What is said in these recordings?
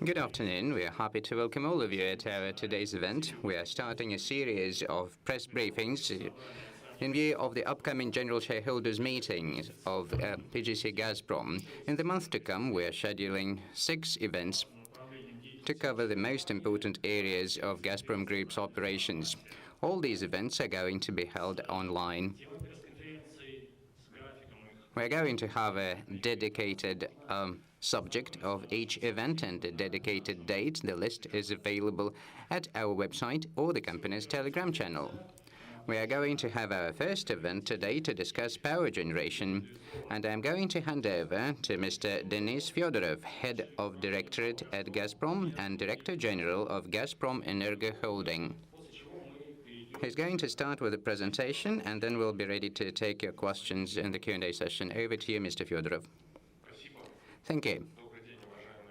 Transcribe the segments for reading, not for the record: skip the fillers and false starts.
Good afternoon. We are happy to welcome all of you at our today's event. We are starting a series of press briefings in view of the upcoming general shareholders meeting of PGC Gazprom. In the month to come, we are scheduling 6 events to cover the most important areas of Gazprom Group's operations. All these events are going to be held online. We're going to have a dedicated subject of each event and a dedicated date. The list is available at our website or the company's Telegram channel. We are going to have our first event today to discuss power generation, and I'm going to hand over to Mr. Denis Fyodorov, Head of Directorate at Gazprom and Director General of Gazprom Energoholding. He's going to start with a presentation, and then we'll be ready to take your questions in the Q&A session. Over to you, Mr. Fyodorov. Thank you.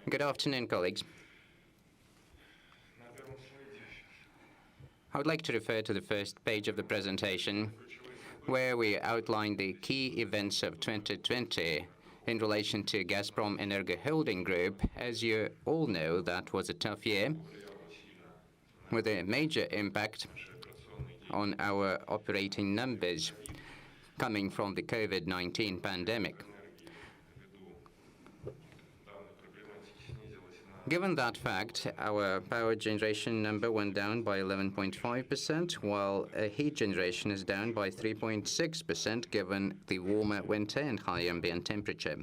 Good afternoon, colleagues. I would like to refer to the first page of the presentation, where we outline the key events of 2020 in relation to Gazprom Energoholding Group. As you all know, that was a tough year, with a major impact on our operating numbers coming from the COVID-19 pandemic. Given that fact, our power generation number went down by 11.5%, while heat generation is down by 3.6% given the warmer winter and high ambient temperature.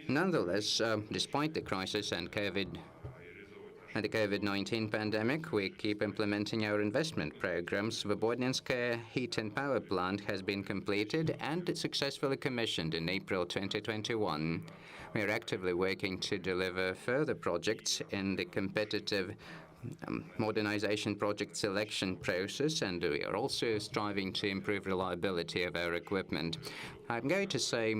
Nonetheless, despite the crisis and the COVID-19 pandemic, we keep implementing our investment programs. The Vodnenskaya heat and power plant has been completed and successfully commissioned in April 2021. We are actively working to deliver further projects in the competitive modernization project selection process, and we are also striving to improve reliability of our equipment. I'm going to say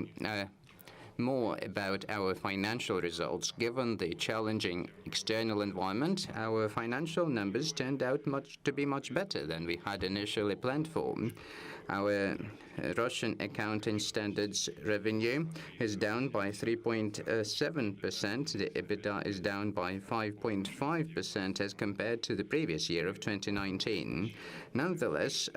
more about our financial results. Given the challenging external environment, our financial numbers turned out to be much better than we had initially planned for. Our Russian accounting standards revenue is down by 3.7%. The EBITDA is down by 5.5% as compared to the previous year of 2019. Nonetheless,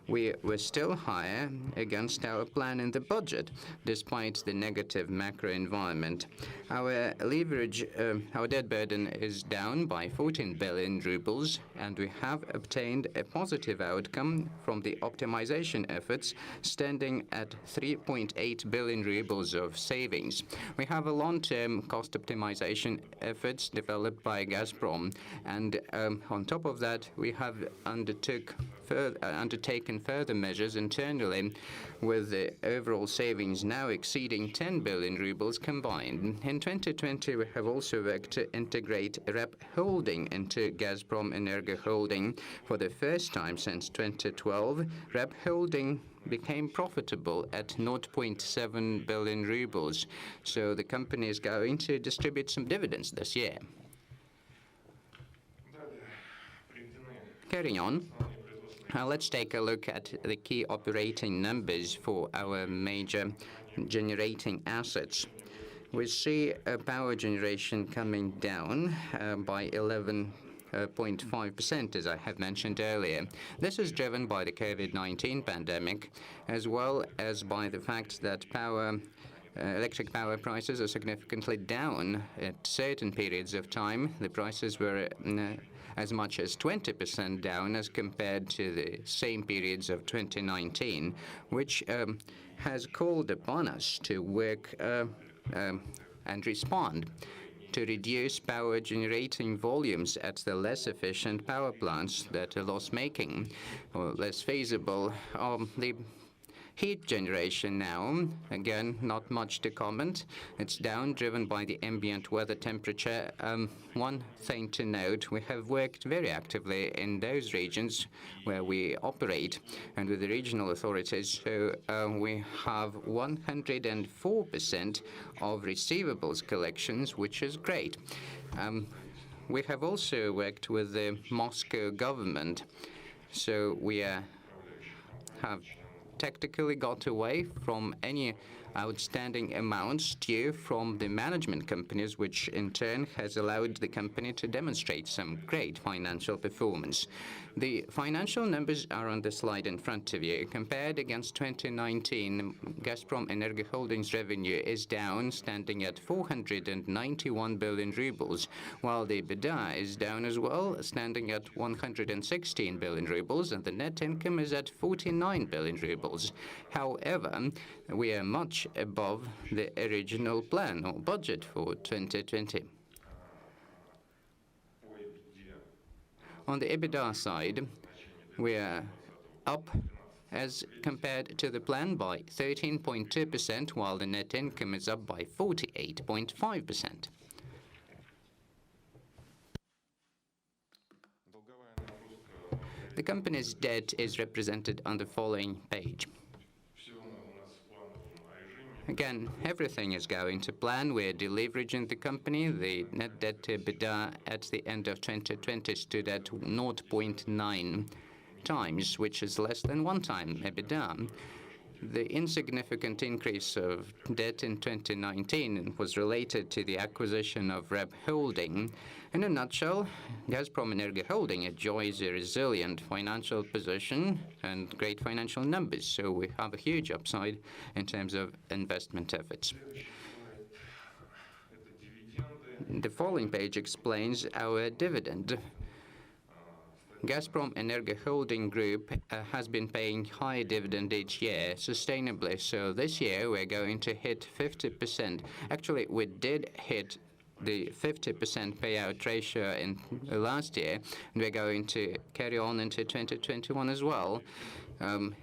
we were still higher against our plan in the budget, despite the negative macro environment. Our leverage, our debt burden is down by 14 billion rubles, and we have obtained a positive outcome from the optimization efforts, standing at 3.8 billion rubles of savings. We have a long-term cost optimization efforts developed by Gazprom, and on top of that, we have undertaken further measures internally, with the overall savings now exceeding 10 billion rubles combined. In 2020, we have also worked to integrate REP Holding into Gazprom Energoholding. For the first time since 2012, REP Holding became profitable at 0.7 billion rubles. So the company is going to distribute some dividends this year. Carrying on. Let's take a look at the key operating numbers for our major generating assets. We see power generation coming down by 11.5%, as I have mentioned earlier. This is driven by the COVID-19 pandemic, as well as by the fact that electric power prices are significantly down at certain periods of time. The prices were as much as 20% down as compared to the same periods of 2019, which has called upon us to work and respond to reduce power generating volumes at the less efficient power plants that are loss-making or less feasible. The heat generation now, again, not much to comment. It's down, driven by the ambient weather temperature. One thing to note, we have worked very actively in those regions where we operate and with the regional authorities. So we have 104% of receivables collections, which is great. We have also worked with the Moscow government. So we have tactically got away from any outstanding amounts due from the management companies, which in turn has allowed the company to demonstrate some great financial performance. The financial numbers are on the slide in front of you. Compared against 2019, Gazprom Energoholding's revenue is down, standing at 491 billion rubles, while the EBITDA is down as well, standing at 116 billion rubles, and the net income is at 49 billion rubles. However, we are much above the original plan or budget for 2020. On the EBITDA side, we are up as compared to the plan by 13.2%, while the net income is up by 48.5%. The company's debt is represented on the following page. Again, everything is going to plan. We're deleveraging the company. The net debt to EBITDA at the end of 2020 stood at 0.9 times, which is less than 1 time EBITDA. The insignificant increase of debt in 2019 was related to the acquisition of REB Holding. In a nutshell, Gazprom Energoholding enjoys a resilient financial position and great financial numbers, so we have a huge upside in terms of investment efforts. The following page explains our dividend. Gazprom Energoholding Group has been paying high dividend each year sustainably, so this year we're going to hit 50%. Actually, we did hit the 50% payout ratio in last year, and we're going to carry on into 2021 as well.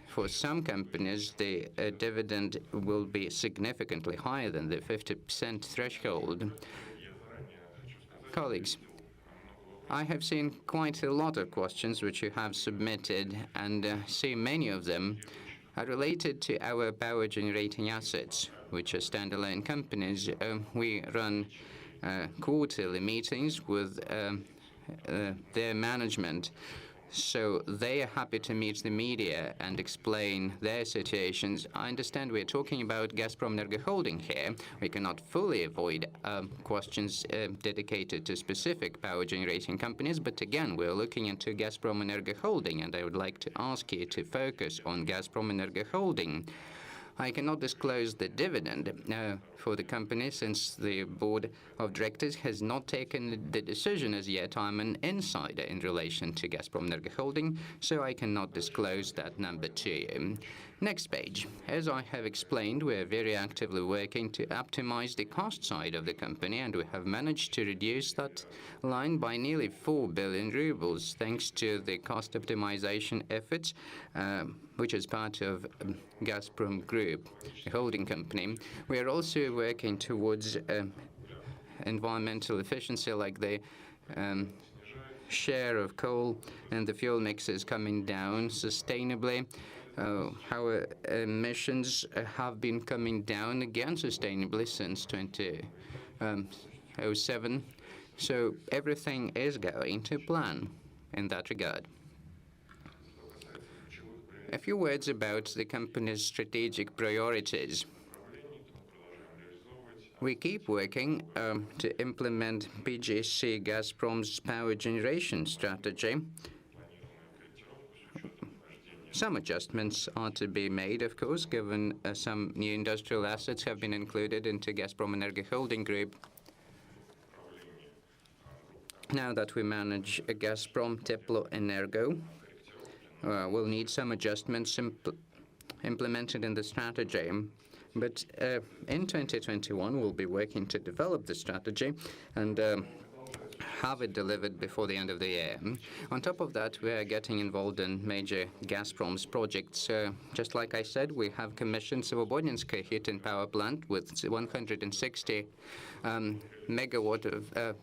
For some companies, the dividend will be significantly higher than the 50% threshold. Colleagues, I have seen quite a lot of questions which you have submitted, and see many of them are related to our power generating assets, which are standalone companies. We run quarterly meetings with their management, so they are happy to meet the media and explain their situations. I understand we're talking about Gazprom Energoholding here. We cannot fully avoid questions dedicated to specific power generating companies, but again, we're looking into Gazprom Energoholding, and I would like to ask you to focus on Gazprom Energoholding. I cannot disclose the dividend for the company since the board of directors has not taken the decision as yet. I'm an insider in relation to Gazprom Energoholding, so I cannot disclose that number to you. Next page. As I have explained, we are very actively working to optimize the cost side of the company, and we have managed to reduce that line by nearly 4 billion rubles thanks to the cost optimization efforts, which is part of Gazprom Group, the holding company. We are also working towards environmental efficiency, like the share of coal and the fuel mix is coming down sustainably. Our emissions have been coming down again sustainably since 2007. So everything is going to plan in that regard. A few words about the company's strategic priorities. We keep working to implement PGC Gazprom's power generation strategy. Some adjustments are to be made, of course, given some new industrial assets have been included into Gazprom Energoholding Group. Now that we manage Gazprom Teplo Energo, we'll need some adjustments implemented in the strategy. But in 2021, we'll be working to develop the strategy and have it delivered before the end of the year. On top of that, we are getting involved in major Gazprom's projects. Just like I said, we have commissioned Svobodinskoye heat and power plant with 160 megawatt of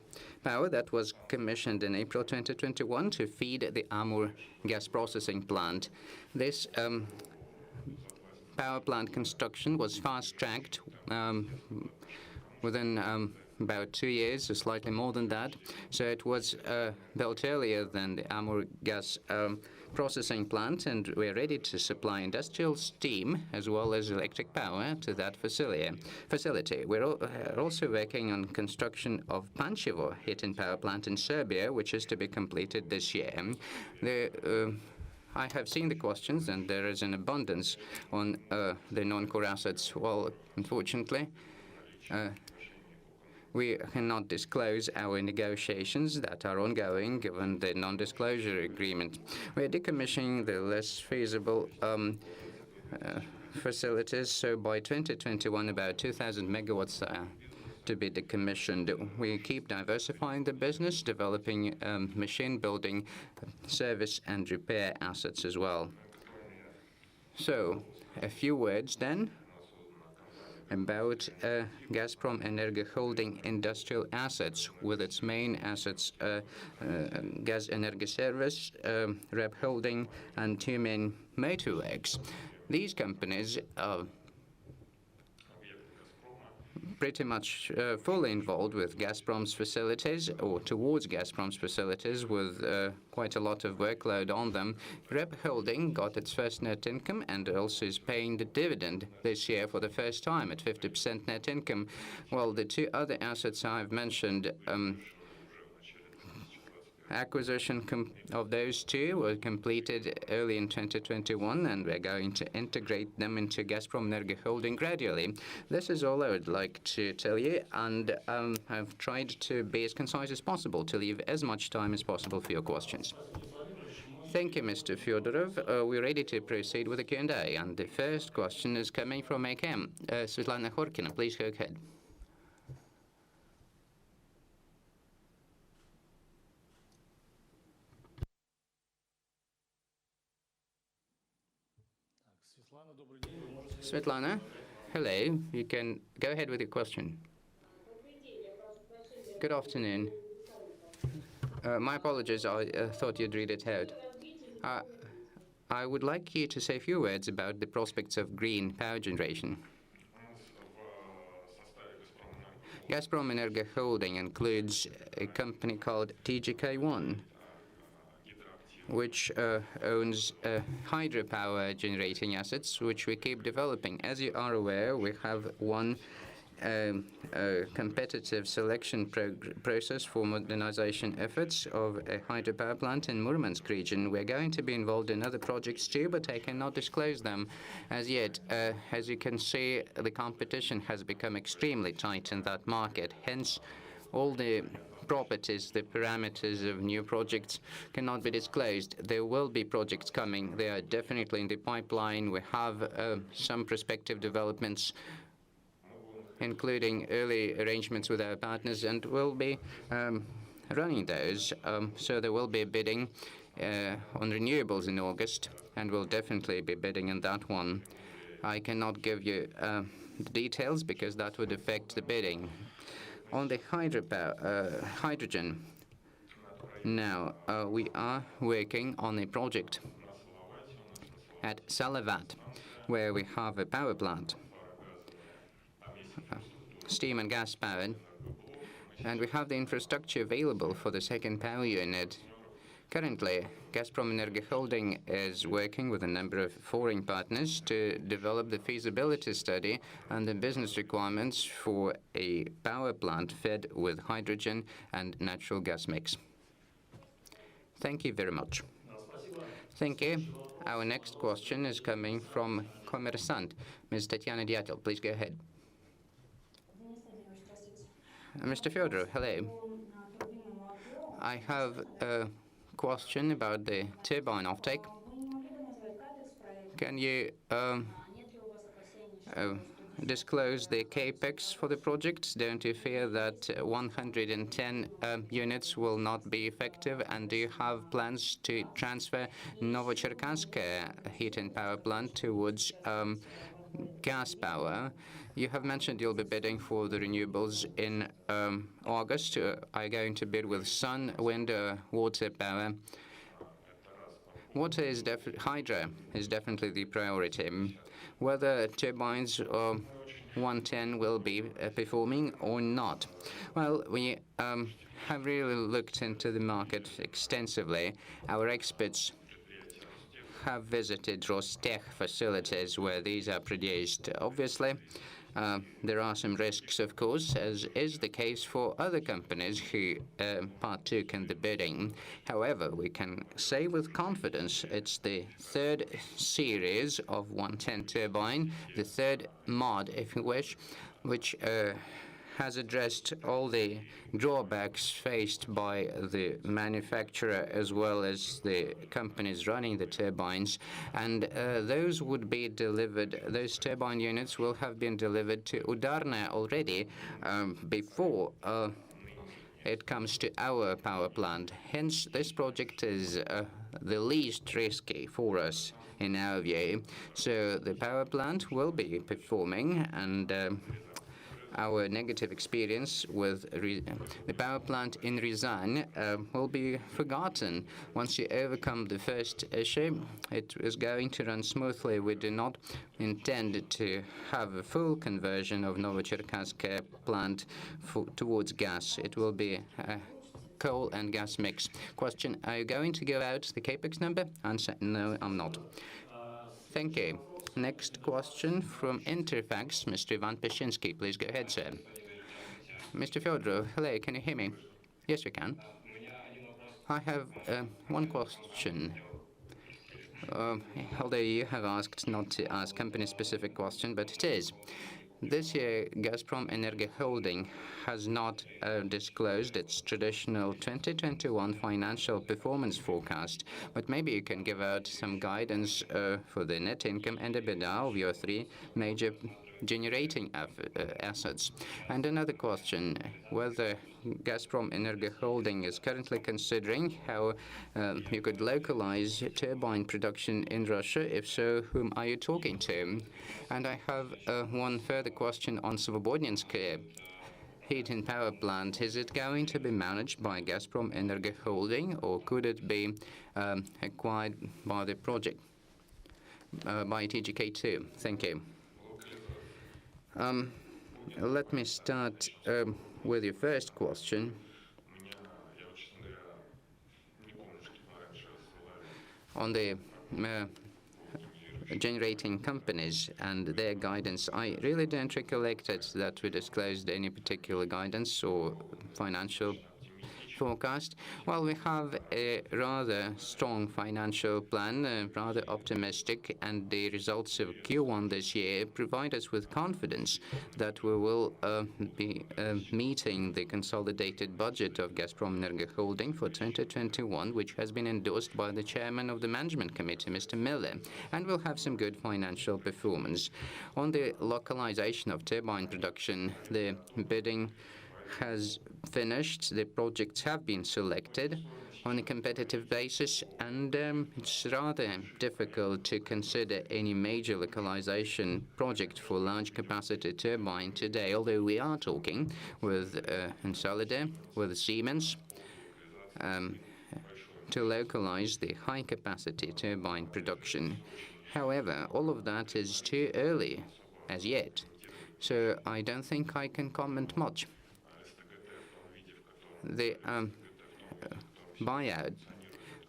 power that was commissioned in April 2021 to feed the Amur gas processing plant. This power plant construction was fast-tracked within about 2 years, or slightly more than that. So it was built earlier than the Amur gas processing plant, and we're ready to supply industrial steam as well as electric power to that facility. We're also working on construction of Pančevo heat and power plant in Serbia, which is to be completed this year. I have seen the questions, and there is an abundance on the non-core assets. Well, unfortunately, we cannot disclose our negotiations that are ongoing given the non-disclosure agreement. We are decommissioning the less feasible facilities, so by 2021 about 2,000 megawatts to be decommissioned. We keep diversifying the business, developing machine building, service and repair assets as well. So, a few words then about Gazprom Energoholding industrial assets, with its main assets Gaz Energoservice, Rep Holding, and two main motorworks. These companies are pretty much fully involved with Gazprom's facilities, or towards Gazprom's facilities, with quite a lot of workload on them. Rep Holding got its first net income and also is paying the dividend this year for the first time at 50% net income. While the two other assets I've mentioned, acquisition of those two was completed early in 2021, and we're going to integrate them into Gazprom Energoholding gradually. This is all I would like to tell you, and I've tried to be as concise as possible to leave as much time as possible for your questions. Thank you, Mr. Fyodorov. We're ready to proceed with the Q&A, and the first question is coming from AKM. Svetlana Khorkina, please go ahead. Svetlana, hello. You can go ahead with your question. Good afternoon. My apologies, I thought you'd read it out. I would like you to say a few words about the prospects of green power generation. Gazprom Energoholding includes a company called TGK1, which owns hydropower generating assets, which we keep developing. As you are aware, we have one competitive selection process for modernization efforts of a hydropower plant in Murmansk region. We're going to be involved in other projects too, but I cannot disclose them as yet. As you can see, the competition has become extremely tight in that market. Hence, all the properties, the parameters of new projects cannot be disclosed. There will be projects coming. They are definitely in the pipeline. We have some prospective developments, including early arrangements with our partners, and we'll be running those. So there will be bidding on renewables in August, and we'll definitely be bidding on that one. I cannot give you the details because that would affect the bidding. On the hydrogen, now we are working on a project at Salavat, where we have a power plant, steam and gas powered, and we have the infrastructure available for the second power unit. Currently, Gazprom Energoholding is working with a number of foreign partners to develop the feasibility study and the business requirements for a power plant fed with hydrogen and natural gas mix. Thank you very much. Thank you. Our next question is coming from Kommersant. Ms. Tatiana Dyatlov, please go ahead. Mr. Fyodorov, hello. I have a question about the turbine offtake. Can you disclose the capex for the project? Don't you fear that 110 units will not be effective? And do you have plans to transfer Novocherkassk heat and power plant towards gas power? You have mentioned you'll be bidding for the renewables in August. Are you going to bid with sun, wind, water power? Hydro is definitely the priority. Whether turbines 110 will be performing or not. Well, we have really looked into the market extensively. Our experts have visited Rostech facilities where these are produced. Obviously, there are some risks, of course, as is the case for other companies who partook in the bidding. However, we can say with confidence it's the third series of 110 turbine, the third mod, if you wish, which has addressed all the drawbacks faced by the manufacturer as well as the companies running the turbines, and those would be delivered, those turbine units will have been delivered to Udarne already before it comes to our power plant. Hence, this project is the least risky for us in our view. So the power plant will be performing, and our negative experience with the power plant in Ryazan will be forgotten. Once you overcome the first issue, it is going to run smoothly. We do not intend to have a full conversion of Novocherkassk plant towards gas. It will be a coal and gas mix. Question, are you going to give out the capex number? Answer, no, I'm not. Thank you. Next question from Interfax, Mr. Ivan Peshinsky. Please go ahead, sir. Mr. Fyodorov, hello, can you hear me? Yes, we can. I have one question. Although you have asked not to ask company-specific question, but it is. This year, Gazprom Energoholding has not disclosed its traditional 2021 financial performance forecast, but maybe you can give out some guidance for the net income and EBITDA of your three major generating assets. And another question, whether Gazprom Energoholding is currently considering how you could localize turbine production in Russia. If so, whom are you talking to? And I have one further question on Svobodnenskoye heat and power plant. Is it going to be managed by Gazprom Energoholding, or could it be acquired by the project, by TGK2? Thank you. Let me start with your first question. On the generating companies and their guidance, I really don't recollect it that we disclosed any particular guidance or financial forecast. Well, we have a rather strong financial plan, rather optimistic, and the results of Q1 this year provide us with confidence that we will be meeting the consolidated budget of Gazprom Energoholding for 2021, which has been endorsed by the chairman of the management committee, Mr. Miller, and will have some good financial performance. On the localization of turbine production, the bidding has finished. The projects have been selected on a competitive basis, and it's rather difficult to consider any major localization project for large capacity turbine today, although we are talking with Ensolide, with Siemens, to localize the high capacity turbine production. However, all of that is too early as yet, so I don't think I can comment much. The buyout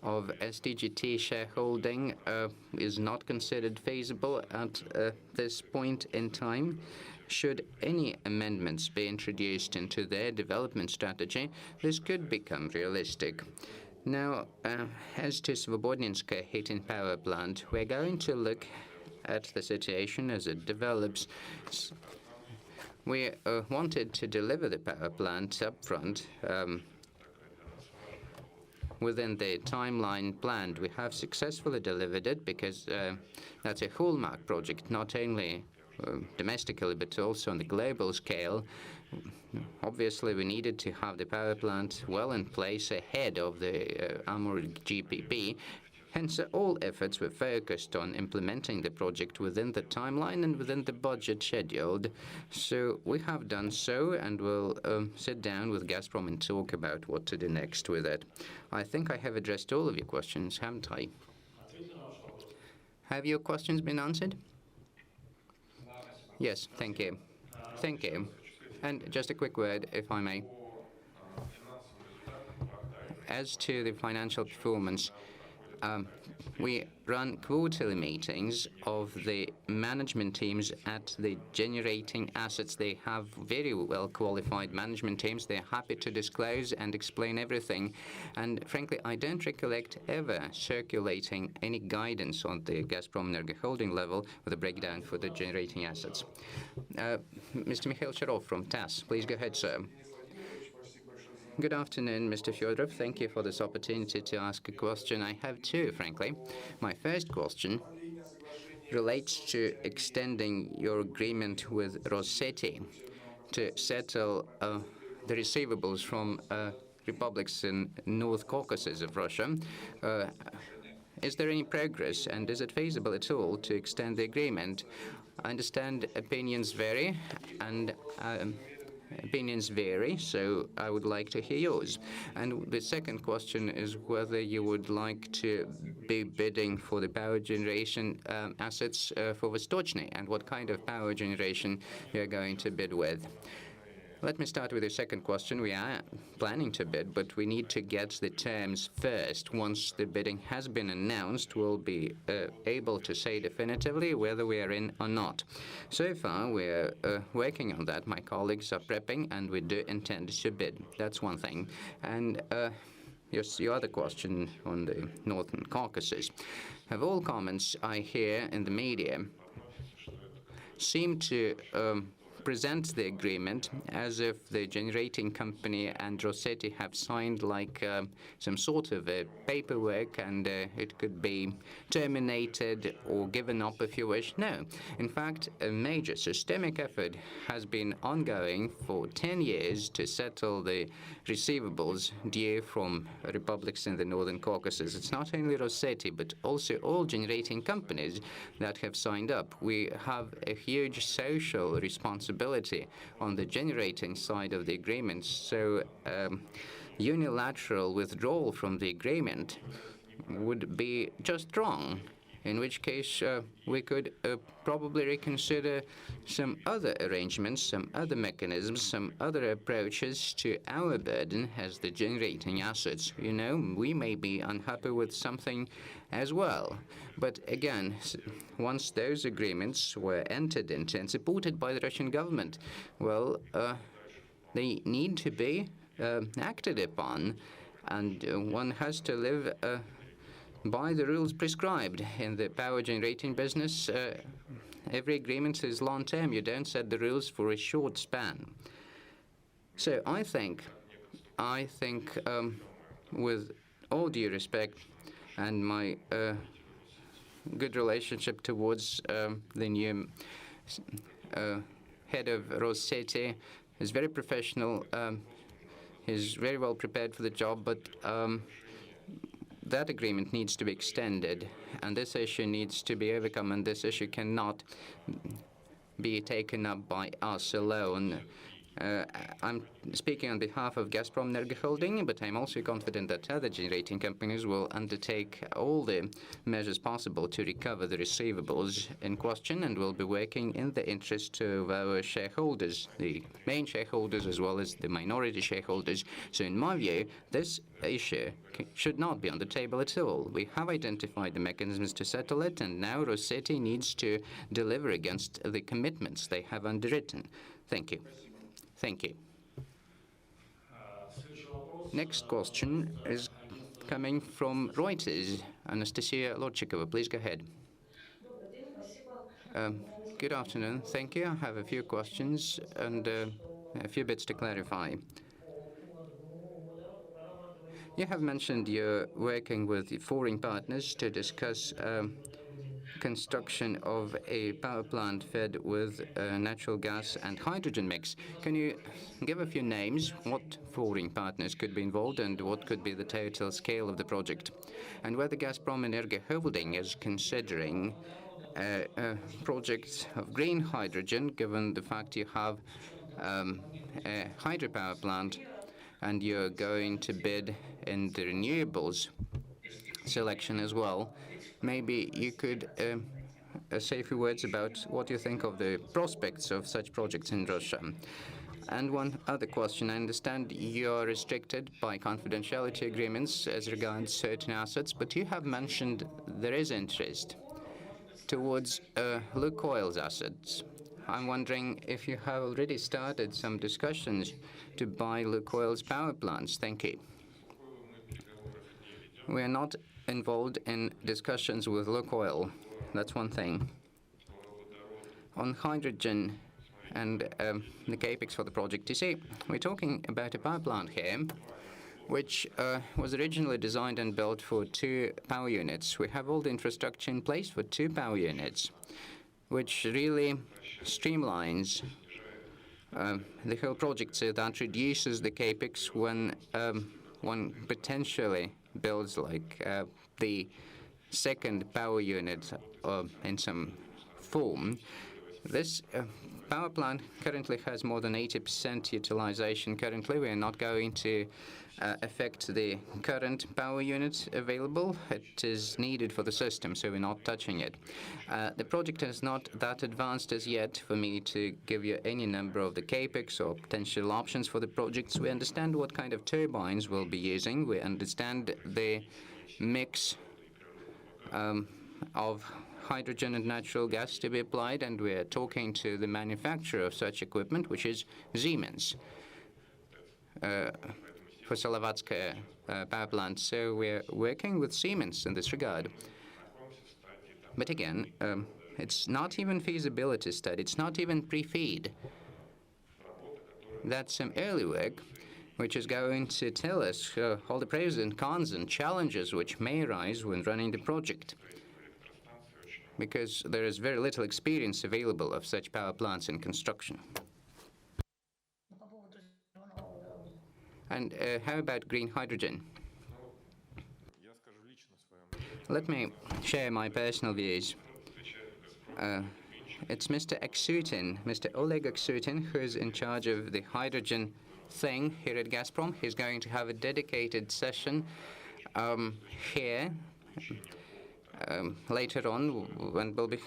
of STGT shareholding is not considered feasible at this point in time. Should any amendments be introduced into their development strategy, this could become realistic. Now, as to Svobodnenskoye heat and power plant, we're going to look at the situation as it develops. We wanted to deliver the power plant up front within the timeline planned. We have successfully delivered it because that's a hallmark project, not only domestically but also on the global scale. Obviously, we needed to have the power plant well in place ahead of the Amur GPP. Hence, all efforts were focused on implementing the project within the timeline and within the budget scheduled. So we have done so, and we'll sit down with Gazprom and talk about what to do next with it. I think I have addressed all of your questions, haven't I? Have your questions been answered? Yes, thank you. Thank you. And just a quick word, if I may. As to the financial performance, we run quarterly meetings of the management teams at the generating assets. They have very well qualified management teams. They're happy to disclose and explain everything. And frankly, I don't recollect ever circulating any guidance on the Gazprom Energoholding level with a breakdown for the generating assets. Mr. Mikhail Sharov from TASS, please go ahead, sir. Good afternoon, Mr. Fyodorov. Thank you for this opportunity to ask a question. I have two, frankly. My first question relates to extending your agreement with Rosseti to settle the receivables from republics in North Caucasus of Russia. Is there any progress, and is it feasible at all to extend the agreement? I understand opinions vary, and opinions vary, so I would like to hear yours. And the second question is whether you would like to be bidding for the power generation assets for Vostochny, and what kind of power generation you're going to bid with. Let me start with the second question. We are planning to bid, but we need to get the terms first. Once the bidding has been announced, we'll be able to say definitively whether we are in or not. So far, we're working on that. My colleagues are prepping, and we do intend to bid. That's one thing. And your other question on the Northern Caucasus. Of all comments I hear in the media seem to present the agreement as if the generating company and Rosseti have signed like some sort of a paperwork, and it could be terminated or given up if you wish. No. In fact, a major systemic effort has been ongoing for 10 years to settle the receivables due from republics in the Northern Caucasus. It's not only Rosseti, but also all generating companies that have signed up. We have a huge social responsibility on the generating side of the agreement, so unilateral withdrawal from the agreement would be just wrong, in which case we could probably reconsider some other arrangements, some other mechanisms, some other approaches to our burden as the generating assets. You know, we may be unhappy with something as well. But again, once those agreements were entered into and supported by the Russian government, well, they need to be acted upon, and one has to live by the rules prescribed. In the power generating business, every agreement is long-term. You don't set the rules for a short span. So I think with all due respect and my good relationship towards the new head of Rosseti, is very professional. He's very well prepared for the job, but that agreement needs to be extended, and this issue needs to be overcome, and this issue cannot be taken up by us alone. I'm speaking on behalf of Gazprom Energoholding, but I'm also confident that other generating companies will undertake all the measures possible to recover the receivables in question, and will be working in the interest of our shareholders, the main shareholders as well as the minority shareholders. So in my view, this issue should not be on the table at all. We have identified the mechanisms to settle it, and now Rosseti needs to deliver against the commitments they have underwritten. Thank you. Thank you. Next question is coming from Reuters. Anastasia Lodchikova, please go ahead. Good afternoon. Thank you. I have a few questions and a few bits to clarify. You have mentioned you're working with foreign partners to discuss construction of a power plant fed with natural gas and hydrogen mix. Can you give a few names? What foreign partners could be involved, and what could be the total scale of the project? And whether Gazprom Energoholding is considering a project of green hydrogen, given the fact you have a hydropower plant and you're going to bid in the renewables selection as well. Maybe you could say a few words about what you think of the prospects of such projects in Russia. And one other question. I understand you're restricted by confidentiality agreements as regards certain assets, but you have mentioned there is interest towards Lukoil's assets. I'm wondering if you have already started some discussions to buy Lukoil's power plants. Thank you. We are not involved in discussions with Lukoil. That's one thing. On hydrogen and the capex for the project, you see, we're talking about a power plant here, which was originally designed and built for 2 power units. We have all the infrastructure in place for 2 power units, which really streamlines the whole project, so that reduces the capex when one potentially builds like the second power unit in some form. This power plant currently has more than 80% utilization. Currently, we are not going to affect the current power unit available. It is needed for the system, so we're not touching it. The project is not that advanced as yet for me to give you any number of the capex or potential options for the projects. We understand what kind of turbines we'll be using. We understand the mix of hydrogen and natural gas to be applied, and we are talking to the manufacturer of such equipment, which is Siemens, for Salavatskaya power plant. So we're working with Siemens in this regard. But again, it's not even feasibility study. It's not even pre-feed. That's some early work, which is going to tell us all the pros and cons and challenges which may arise when running the project, because there is very little experience available of such power plants in construction. And how about green hydrogen? Let me share my personal views. It's Mr. Aksutin, Mr. Oleg Aksutin, who is in charge of the hydrogen thing here at Gazprom. He's going to have a dedicated session here later on, and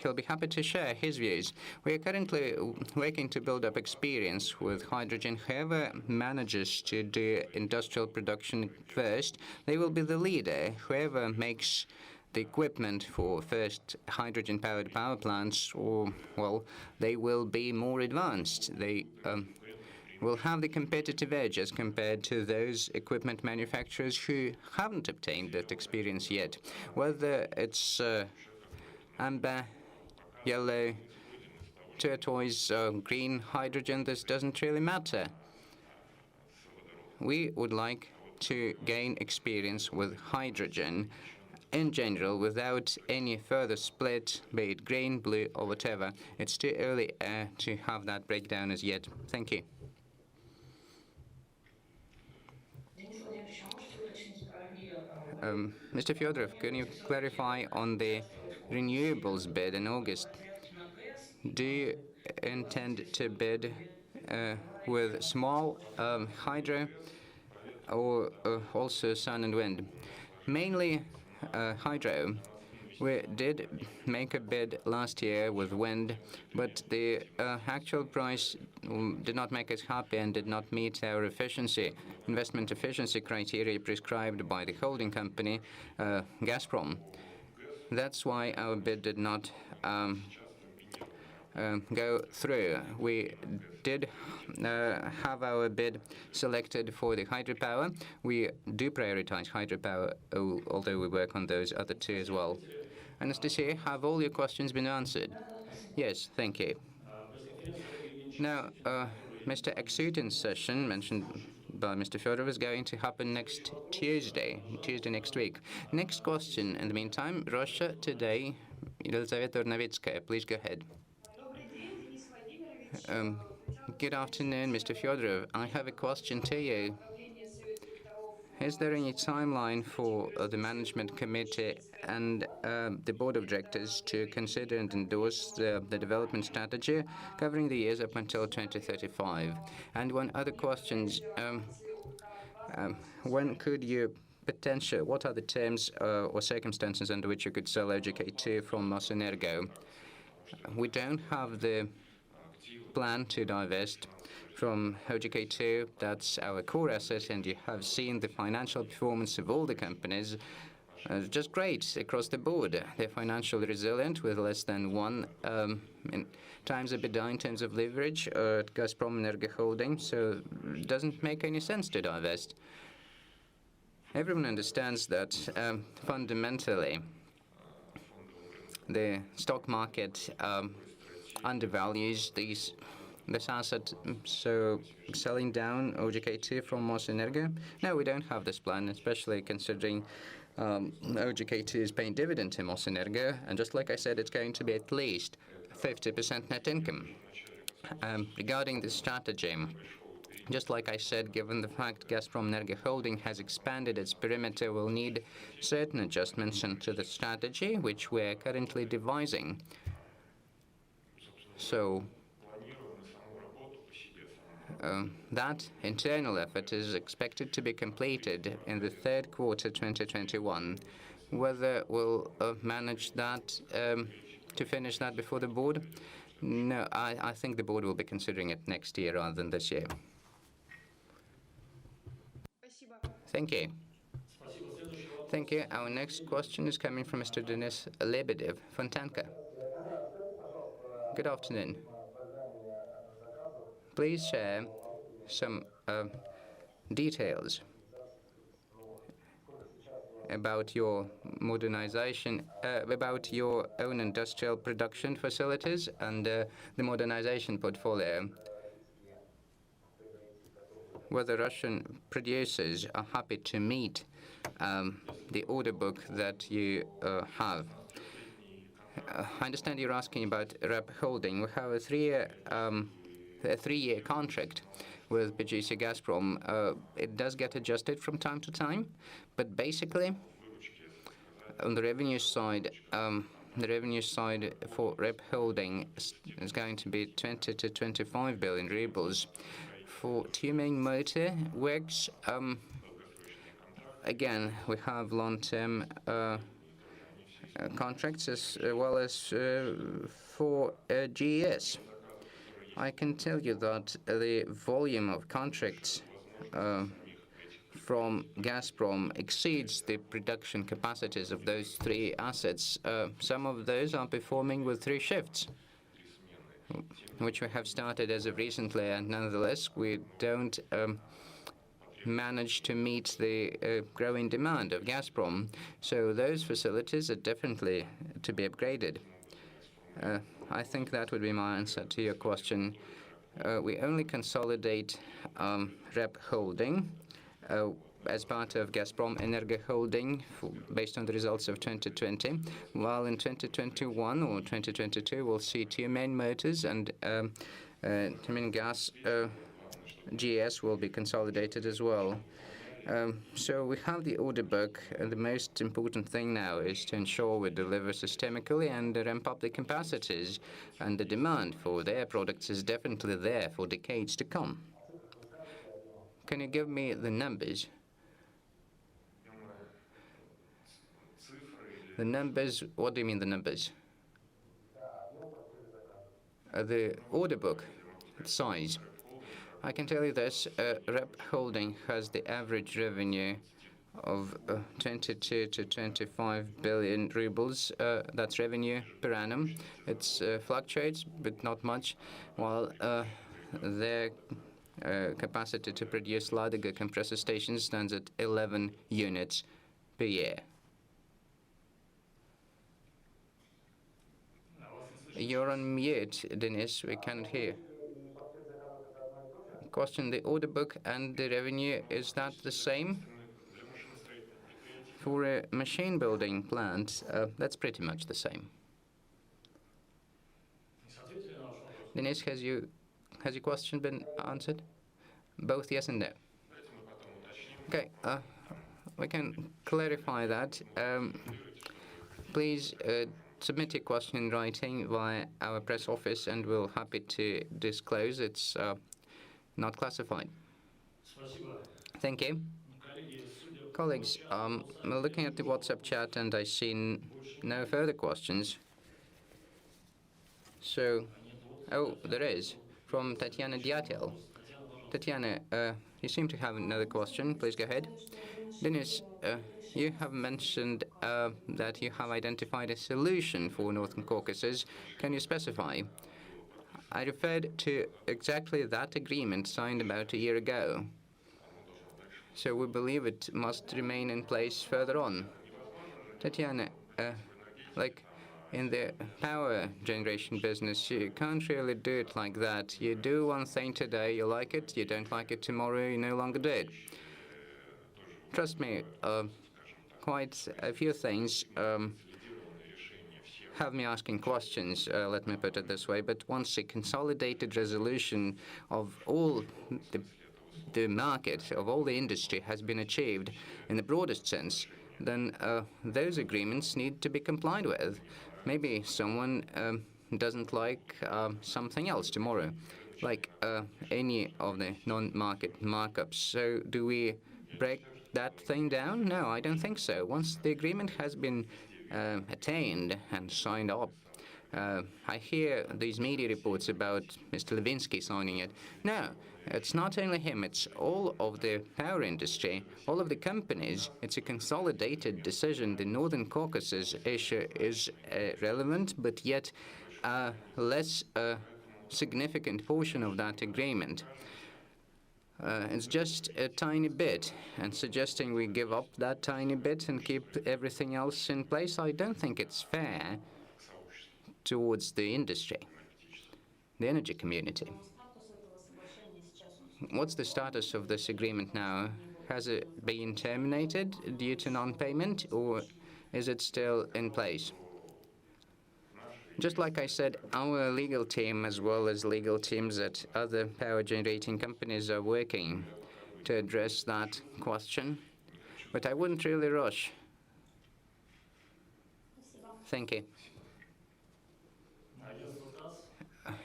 he'll be happy to share his views. We are currently working to build up experience with hydrogen. Whoever manages to do industrial production first, they will be the leader. Whoever makes the equipment for first hydrogen-powered power plants, they will be more advanced. They will have the competitive edge as compared to those equipment manufacturers who haven't obtained that experience yet. Whether it's amber, yellow, turquoise, green hydrogen, this doesn't really matter. We would like to gain experience with hydrogen in general without any further split, be it green, blue, or whatever. It's too early to have that breakdown as yet. Thank you. Mr. Fyodorov, can you clarify on the renewables bid in August? Do you intend to bid with small hydro or also sun and wind? Mainly hydro. We did make a bid last year with wind, but the actual price did not make us happy and did not meet our investment efficiency criteria prescribed by the holding company, Gazprom. That's why our bid did not go through. We did have our bid selected for the hydropower. We do prioritize hydropower, although we work on those other two as well. Anastasia, have all your questions been answered? Yes, thank you. Now, Mr. Aksutin's session, mentioned by Mr. Fyodorov, is going to happen next Tuesday next week. Next question, in the meantime, Russia Today, Elizaveta Urnovitskaya, please go ahead. Good afternoon, Mr. Fyodorov. I have a question to you. Is there any timeline for the management committee and the board of directors to consider and endorse the development strategy covering the years up until 2035? And one other question, when could you potential, what are the terms or circumstances under which you could sell OGK2 from Mosenergo? We don't have the plan to divest from OGK2. That's our core asset, and you have seen the financial performance of all the companies. Just great across the board. They're financially resilient with less than 1 times EBITDA in terms of leverage at Gazprom Energoholding, so it doesn't make any sense to divest. Everyone understands that fundamentally the stock market undervalues this asset, so selling down OGK2 from Mosenergo? No, we don't have this plan, especially considering OGK2 is paying dividend to Mosenergo, and just like I said, it's going to be at least 50% net income. Regarding the strategy, just like I said, given the fact Gazprom Energoholding has expanded its perimeter, we'll need certain adjustments into the strategy, which we're currently devising. So that internal effort is expected to be completed in the third quarter 2021. Whether we'll manage that to finish that before the board? No, I think the board will be considering it next year rather than this year. Thank you. Thank you. Our next question is coming from Mr. Denis Lebedev, Fontanka. Good afternoon. Please share some details about your modernization, about your own industrial production facilities and the modernization portfolio. Whether Russian producers are happy to meet the order book that you have. I understand you're asking about REP Holding. We have a three-year contract with BGC Gazprom. It does get adjusted from time to time, but basically, on the revenue side for REP Holding is going to be 20 to 25 billion rubles. For Tyumen motor works, again, we have long-term contracts as well as for GES. I can tell you that the volume of contracts from Gazprom exceeds the production capacities of those three assets. Some of those are performing with 3 shifts, which we have started as of recently, and nonetheless we don't manage to meet the growing demand of Gazprom. So those facilities are definitely to be upgraded. I think that would be my answer to your question. We only consolidate REP Holding as part of Gazprom Energoholding based on the results of 2020, while in 2021 or 2022 we'll see Tyumen Motors and Tyumen Gas GS will be consolidated as well. So we have the order book, and the most important thing now is to ensure we deliver systemically and ramp up the capacities, and the demand for their products is definitely there for decades to come. Can you give me the numbers? The numbers, what do you mean the numbers? The order book size. I can tell you this, REP Holding has the average revenue of 22 to 25 billion rubles. That's revenue per annum. It fluctuates, but not much, while their capacity to produce Ladiga compressor stations stands at 11 units per year. You're on mute, Denis. We can't hear. Question, the order book and the revenue, is that the same? For a machine building plant, that's pretty much the same. Denis, has your question been answered? Both yes and no. Okay, we can clarify that. Please submit your question in writing via our press office, and we're happy to disclose. It's not classified. Thank you. Colleagues, I'm looking at the WhatsApp chat and I see no further questions. So, oh, there is, from Tatiana Dyatel. Tatiana, you seem to have another question. Please go ahead. Denis, you have mentioned that you have identified a solution for Northern Caucasus. Can you specify? I referred to exactly that agreement signed about a year ago. So we believe it must remain in place further on. Tatiana, like in the power generation business, you can't really do it like that. You do one thing today, you like it, you don't like it tomorrow, you no longer do it. Trust me, quite a few things have me asking questions, let me put it this way, but once a consolidated resolution of all the market, of all the industry has been achieved in the broadest sense, then those agreements need to be complied with. Maybe someone doesn't like something else tomorrow, like any of the non-market markups. So do we break that thing down? No, I don't think so. Once the agreement has been attained and signed up, I hear these media reports about Mr. Levinsky signing it. No, it's not only him, it's all of the power industry, all of the companies. It's a consolidated decision. The Northern Caucasus issue is relevant, but yet a less significant portion of that agreement. It's just a tiny bit, and suggesting we give up that tiny bit and keep everything else in place, I don't think it's fair towards the industry, the energy community. What's the status of this agreement now? Has it been terminated due to non-payment, or is it still in place? Just like I said, our legal team, as well as legal teams at other power generating companies, are working to address that question, but I wouldn't really rush. Thank you.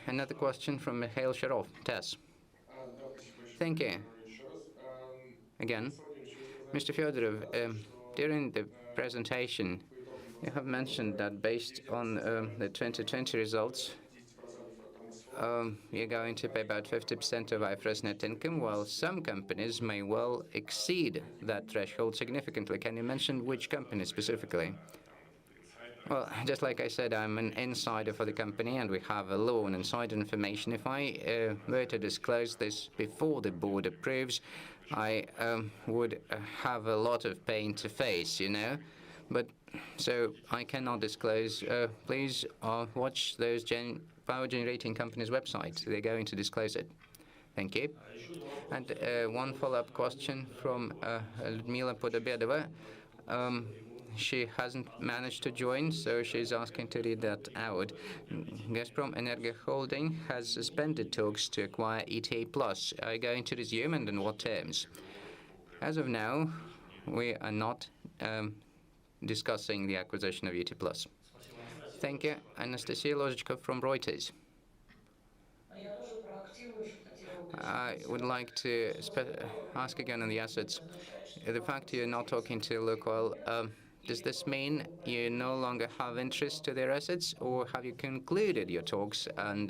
Another question from Mikhail Sharov, TESS. Thank you. Again, Mr. Fyodorov, during the presentation, you have mentioned that based on the 2020 results, you're going to pay about 50% of IFRS net income, while some companies may well exceed that threshold significantly. Can you mention which company specifically? Well, just like I said, I'm an insider for the company, and we have a law on insider information. If I were to disclose this before the board approves, I would have a lot of pain to face, you know. But so I cannot disclose. Please watch those power generating companies' websites. They're going to disclose it. Thank you. And one follow-up question from Ludmila Podobedova. She hasn't managed to join, so she's asking to read that out. Gazprom Energoholding has suspended talks to acquire ETA Plus. Are you going to resume, and in what terms? As of now, we are not discussing the acquisition of ETA Plus. Thank you. Anastasia Lozhikov from Reuters. I would like to ask again on the assets. The fact you're not talking to Lukoil, does this mean you no longer have interest to their assets, or have you concluded your talks and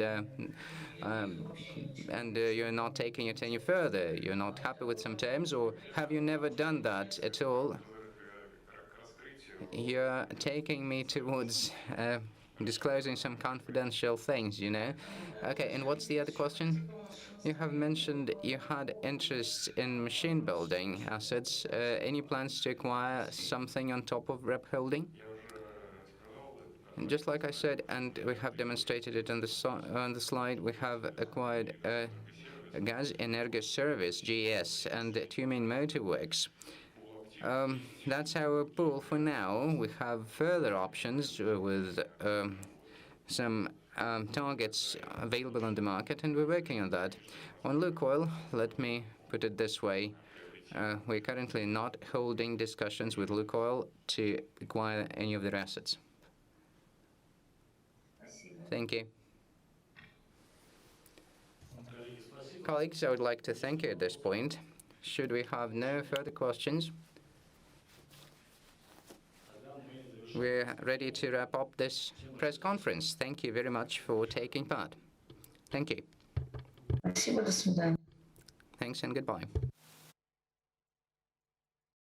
you're not taking it any further? You're not happy with some terms, or have you never done that at all? You're taking me towards disclosing some confidential things, you know. Okay, and what's the other question? You have mentioned you had interest in machine building assets. Any plans to acquire something on top of rep holding? And just like I said, and we have demonstrated it on the slide, we have acquired Gaz Energo Service, GES, and two main motorworks. That's our pool for now. We have further options with some targets available on the market, and we're working on that. On Lukoil, let me put it this way. We're currently not holding discussions with Lukoil to acquire any of their assets. Thank you. Colleagues, I would like to thank you at this point. Should we have no further questions, we're ready to wrap up this press conference. Thank you very much for taking part. Thank you. Спасибо, до свидания. Thanks and goodbye.